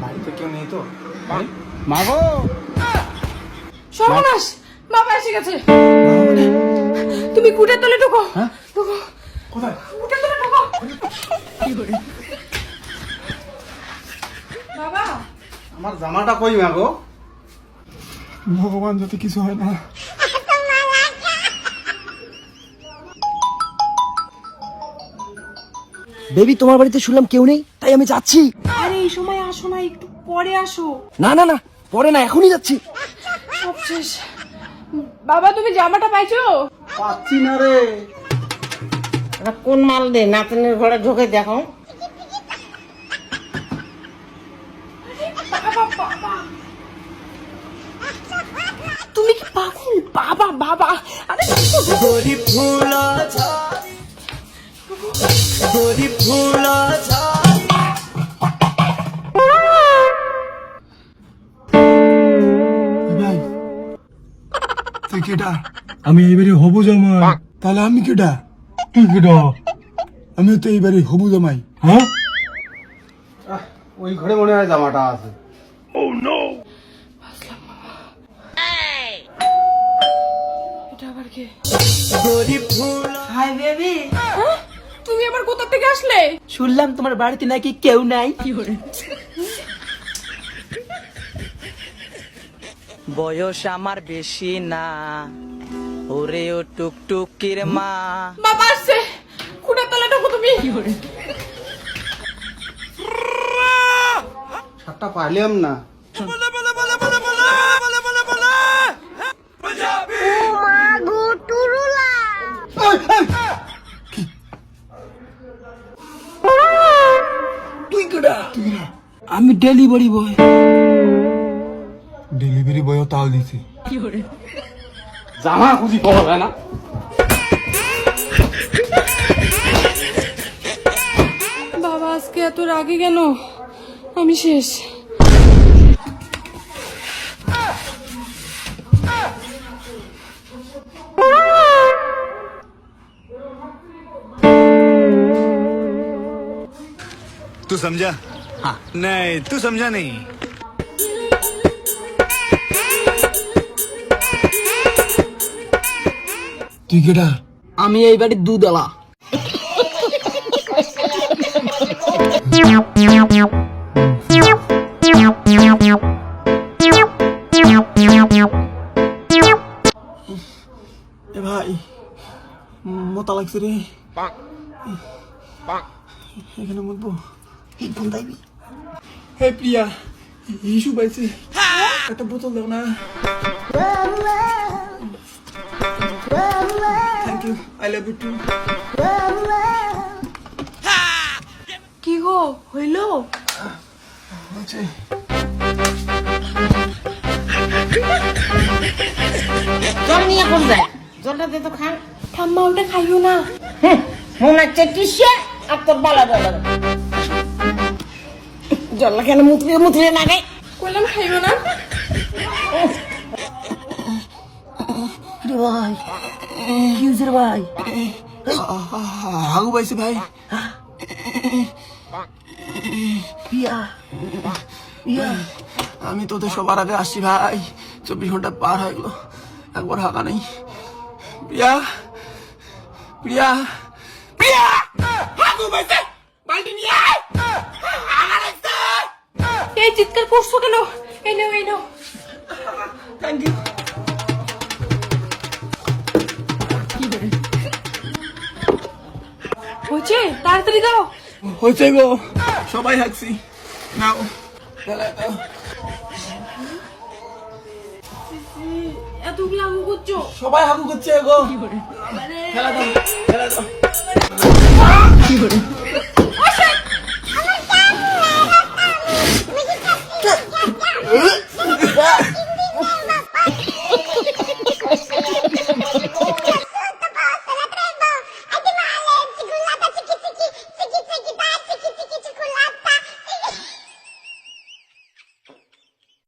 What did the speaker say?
বাড়িতে কেউ নেই তো? মা গো, সর্বনাশ, বাবা এসে গেছে। তুমি কুটের তলে ঢোকো। ঢোকো। কোথায়? কুটের তলে ঢোকো। বাবা, আমার জামাটা কই মা গো? ভগবান যাতে কিছু হয় না। বেবি, তোমার বাড়িতে শুনলাম কেউ নেই, তাই আমি যাচ্ছি। আরে এই সময় আসো না, একটু পরে আসো। না না না, পরে না, এখনই যাচ্ছি। সব শেষ। বাবা, তুমি জামাটা পাইছো? পাচ্ছি না রে। এটা কোন মাল দে নাতনের ঘরে ঢোকে দেখো। বাবা, বাবা। তুমি কি পাগল? বাবা, বাবা। আরে গরিব ফুল গরিব ফুল ভাই, তুই কেডা? আমি এইবারে হবু জামাই। তাহলে আমি কেডা? তুই কেডা? আমি তো এইবারে হবু জামাই। হ্যাঁ, ওই ঘরে মনে হয় জামাটা আছে। এটা আবার কে? গরিব ফুল। হাই বেবি, তুমি আবার কোথা থেকে আসলে? শুনলাম তোমার বাড়িতে নাকি কেউ নাই। বয়স আমার বেশি না, ওরে ও টুকটুকির মা। বাবা আসছে। কুটের তলে ঢোকো তুমি। সাতটা পাইলাম না। তুই কেডা? আমি ডেলিভারি বয়। ডেলিভারি বয়ও তাল দিছে। জামা খুঁজি পাওয়া যায় না। বাবা আজকে এত রাগে কেন? আমি শেষ। तू समझा? हाँ। नहीं, तू समझा नहीं। তুই কেডা? আমি এই বাড়ির দুধওয়ালা। এ ভাই, মোতা লাগছে রে। এখানে মুতবো। হে প্রিয়া, ইস্যু পাইছে, একটা বোতল দাও না। Thank you, I love you too. কি গো, হইলো? হচ্ছে জল নিয়ে কোন যায়? জলটা দে তো খান। ঠাম্মা ওটা খাইও না। মনে হচ্ছে টিসে আর তোর বালা জল। জল কেন মুতলে মুতলে না গাই? কইলাম খাইও না। ভাই কি হয়েছে রে ভাই? হাগু পাইছে ভাই। পিয়া পিয়া, আমি তোদের সবার আগে আসছি ভাই। 24 ঘন্টা পার হয়ে গেল, একবার হাঁকা নেই। প্রিয়া, প্রিয়া, প্রিয়া, হাগু পাইছে, বালতি নিয়ে আয়। হাগা লাগছে। এই চিৎকার করছো কেন? এই নাও, এই নাও। Thank you. হয়েছে, তাড়াতাড়ি দাও। হয়েছে গো, সবাই হাঁকছি। নাও, খেলায় দাও। এতগুলো আঙু করছো? সবাই হাগু করছে গো। খেলা দাও, খেলা দাও।